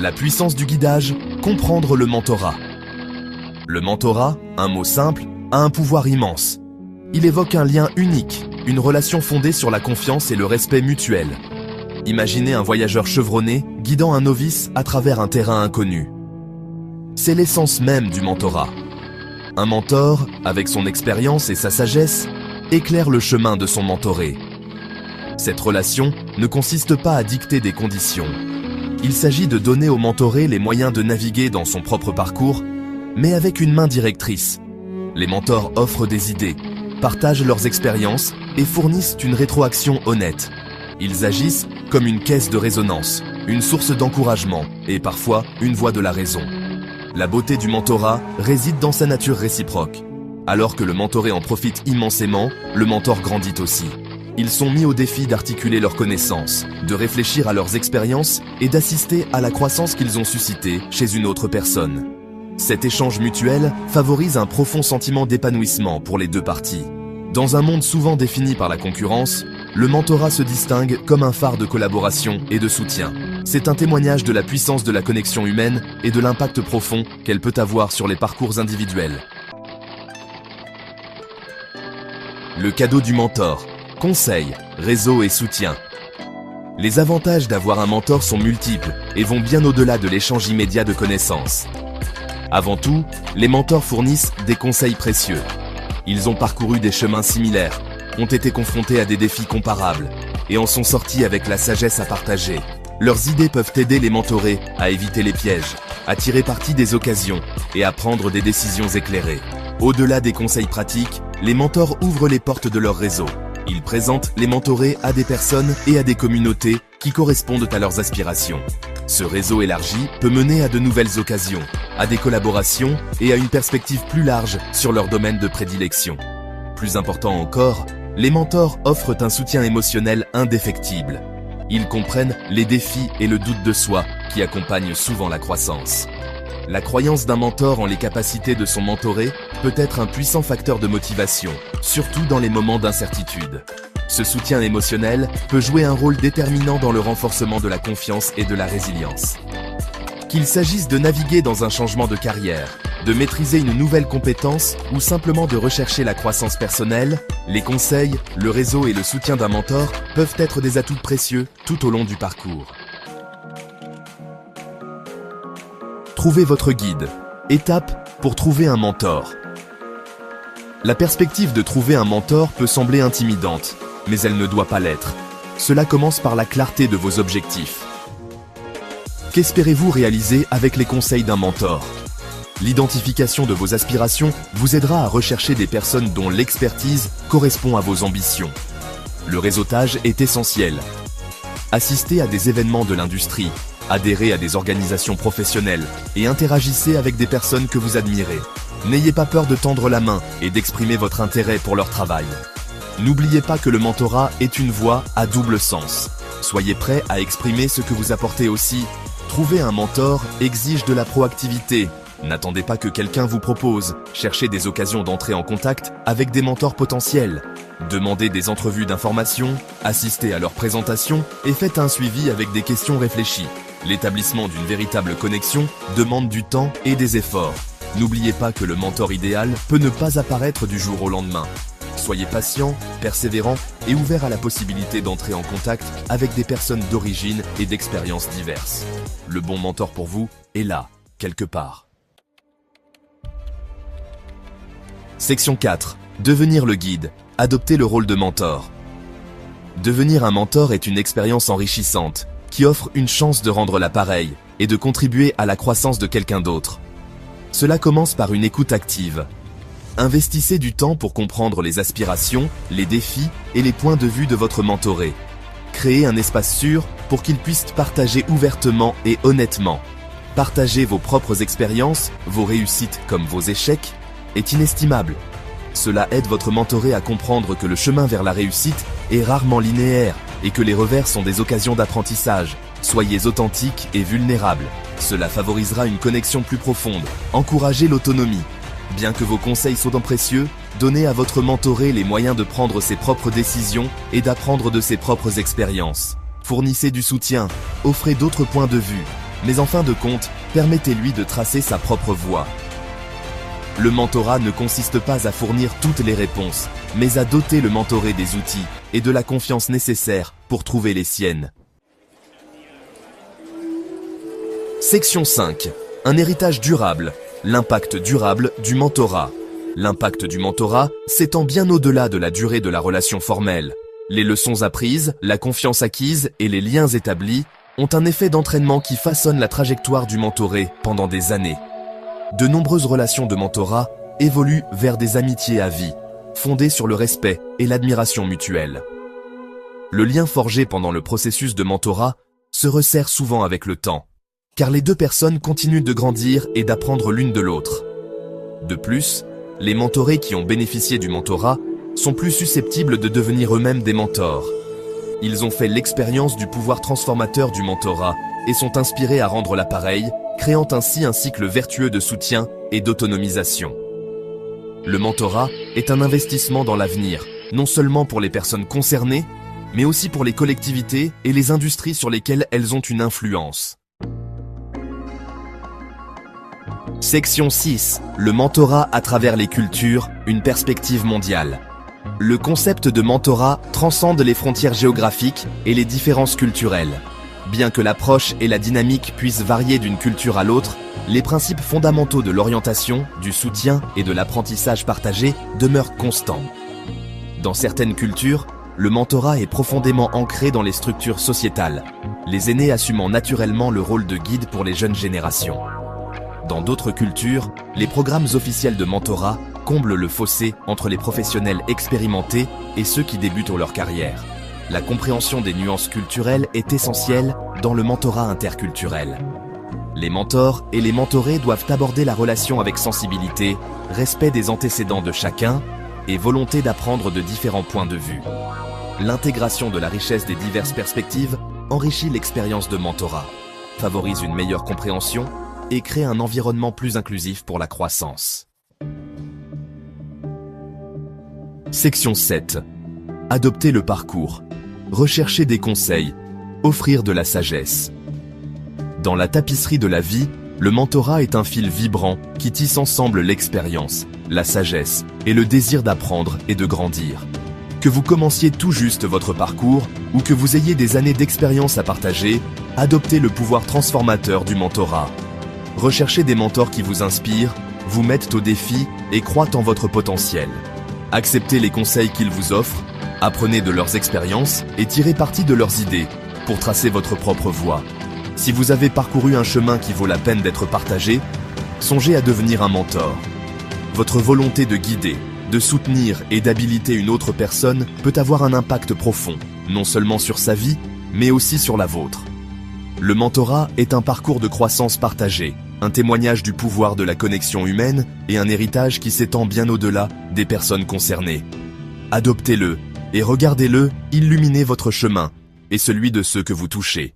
La puissance du guidage, comprendre le mentorat. Le mentorat, un mot simple, a un pouvoir immense. Il évoque un lien unique, une relation fondée sur la confiance et le respect mutuel. Imaginez un voyageur chevronné guidant un novice à travers un terrain inconnu. C'est l'essence même du mentorat. Un mentor, avec son expérience et sa sagesse, éclaire le chemin de son mentoré. Cette relation ne consiste pas à dicter des conditions. Il s'agit de donner au mentoré les moyens de naviguer dans son propre parcours, mais avec une main directrice. Les mentors offrent des idées, partagent leurs expériences et fournissent une rétroaction honnête. Ils agissent comme une caisse de résonance, une source d'encouragement et parfois une voix de la raison. La beauté du mentorat réside dans sa nature réciproque. Alors que le mentoré en profite immensément, le mentor grandit aussi. Ils sont mis au défi d'articuler leurs connaissances, de réfléchir à leurs expériences et d'assister à la croissance qu'ils ont suscitée chez une autre personne. Cet échange mutuel favorise un profond sentiment d'épanouissement pour les deux parties. Dans un monde souvent défini par la concurrence, le mentorat se distingue comme un phare de collaboration et de soutien. C'est un témoignage de la puissance de la connexion humaine et de l'impact profond qu'elle peut avoir sur les parcours individuels. Le cadeau du mentor. Conseils, réseau et soutien. Les avantages d'avoir un mentor sont multiples et vont bien au-delà de l'échange immédiat de connaissances. Avant tout, les mentors fournissent des conseils précieux. Ils ont parcouru des chemins similaires, ont été confrontés à des défis comparables et en sont sortis avec la sagesse à partager. Leurs idées peuvent aider les mentorés à éviter les pièges, à tirer parti des occasions et à prendre des décisions éclairées. Au-delà des conseils pratiques, les mentors ouvrent les portes de leur réseau. Ils présentent les mentorés à des personnes et à des communautés qui correspondent à leurs aspirations. Ce réseau élargi peut mener à de nouvelles occasions, à des collaborations et à une perspective plus large sur leur domaine de prédilection. Plus important encore, les mentors offrent un soutien émotionnel indéfectible. Ils comprennent les défis et le doute de soi qui accompagnent souvent la croissance. La croyance d'un mentor en les capacités de son mentoré peut être un puissant facteur de motivation, surtout dans les moments d'incertitude. Ce soutien émotionnel peut jouer un rôle déterminant dans le renforcement de la confiance et de la résilience. Qu'il s'agisse de naviguer dans un changement de carrière, de maîtriser une nouvelle compétence ou simplement de rechercher la croissance personnelle, les conseils, le réseau et le soutien d'un mentor peuvent être des atouts précieux tout au long du parcours. Trouvez votre guide. Étape pour trouver un mentor. La perspective de trouver un mentor peut sembler intimidante, mais elle ne doit pas l'être. Cela commence par la clarté de vos objectifs. Qu'espérez-vous réaliser avec les conseils d'un mentor ? L'identification de vos aspirations vous aidera à rechercher des personnes dont l'expertise correspond à vos ambitions. Le réseautage est essentiel. Assistez à des événements de l'industrie, adhérez à des organisations professionnelles et interagissez avec des personnes que vous admirez. N'ayez pas peur de tendre la main et d'exprimer votre intérêt pour leur travail. N'oubliez pas que le mentorat est une voie à double sens. Soyez prêt à exprimer ce que vous apportez aussi. Trouver un mentor exige de la proactivité. N'attendez pas que quelqu'un vous propose. Cherchez des occasions d'entrer en contact avec des mentors potentiels. Demandez des entrevues d'information, assistez à leurs présentations et faites un suivi avec des questions réfléchies. L'établissement d'une véritable connexion demande du temps et des efforts. N'oubliez pas que le mentor idéal peut ne pas apparaître du jour au lendemain. Soyez patient, persévérant et ouvert à la possibilité d'entrer en contact avec des personnes d'origine et d'expériences diverses. Le bon mentor pour vous est là, quelque part. Section 4. Devenir le guide. Adopter le rôle de mentor. Devenir un mentor est une expérience enrichissante qui offre une chance de rendre l'appareil et de contribuer à la croissance de quelqu'un d'autre. Cela commence par une écoute active. Investissez du temps pour comprendre les aspirations, les défis et les points de vue de votre mentoré. Créez un espace sûr pour qu'il puisse partager ouvertement et honnêtement. Partager vos propres expériences, vos réussites comme vos échecs, est inestimable. Cela aide votre mentoré à comprendre que le chemin vers la réussite est rarement linéaire et que les revers sont des occasions d'apprentissage. Soyez authentique et vulnérable. Cela favorisera une connexion plus profonde. Encouragez l'autonomie. Bien que vos conseils soient précieux, donnez à votre mentoré les moyens de prendre ses propres décisions et d'apprendre de ses propres expériences. Fournissez du soutien, offrez d'autres points de vue. mais en fin de compte, permettez-lui de tracer sa propre voie. Le mentorat ne consiste pas à fournir toutes les réponses, mais à doter le mentoré des outils et de la confiance nécessaires pour trouver les siennes. Section 5. Un héritage durable. L'impact durable du mentorat. L'impact du mentorat s'étend bien au-delà de la durée de la relation formelle. Les leçons apprises, la confiance acquise et les liens établis ont un effet d'entraînement qui façonne la trajectoire du mentoré pendant des années. De nombreuses relations de mentorat évoluent vers des amitiés à vie, fondées sur le respect et l'admiration mutuelle. Le lien forgé pendant le processus de mentorat se resserre souvent avec le temps, car les deux personnes continuent de grandir et d'apprendre l'une de l'autre. De plus, les mentorés qui ont bénéficié du mentorat sont plus susceptibles de devenir eux-mêmes des mentors. Ils ont fait l'expérience du pouvoir transformateur du mentorat et sont inspirés à rendre l'appareil, créant ainsi un cycle vertueux de soutien et d'autonomisation. Le mentorat est un investissement dans l'avenir, non seulement pour les personnes concernées, mais aussi pour les collectivités et les industries sur lesquelles elles ont une influence. Section 6. Le mentorat à travers les cultures, une perspective mondiale. Le concept de mentorat transcende les frontières géographiques et les différences culturelles. Bien que l'approche et la dynamique puissent varier d'une culture à l'autre, les principes fondamentaux de l'orientation, du soutien et de l'apprentissage partagé demeurent constants. Dans certaines cultures, le mentorat est profondément ancré dans les structures sociétales, les aînés assumant naturellement le rôle de guide pour les jeunes générations. Dans d'autres cultures, les programmes officiels de mentorat comblent le fossé entre les professionnels expérimentés et ceux qui débutent leur carrière. La compréhension des nuances culturelles est essentielle dans le mentorat interculturel. Les mentors et les mentorés doivent aborder la relation avec sensibilité, respect des antécédents de chacun et volonté d'apprendre de différents points de vue. L'intégration de la richesse des diverses perspectives enrichit l'expérience de mentorat, favorise une meilleure compréhension et crée un environnement plus inclusif pour la croissance. Section 7. Adopter le parcours. Rechercher des conseils. Offrir de la sagesse. Dans la tapisserie de la vie, le mentorat est un fil vibrant qui tisse ensemble l'expérience, la sagesse et le désir d'apprendre et de grandir. Que vous commenciez tout juste votre parcours ou que vous ayez des années d'expérience à partager, adoptez le pouvoir transformateur du mentorat. Recherchez des mentors qui vous inspirent, vous mettent au défi et croient en votre potentiel. Acceptez les conseils qu'ils vous offrent, apprenez de leurs expériences et tirez parti de leurs idées pour tracer votre propre voie. Si vous avez parcouru un chemin qui vaut la peine d'être partagé, songez à devenir un mentor. Votre volonté de guider, de soutenir et d'habiliter une autre personne peut avoir un impact profond, non seulement sur sa vie, mais aussi sur la vôtre. Le mentorat est un parcours de croissance partagée, un témoignage du pouvoir de la connexion humaine et un héritage qui s'étend bien au-delà des personnes concernées. Adoptez-le et regardez-le illuminer votre chemin et celui de ceux que vous touchez.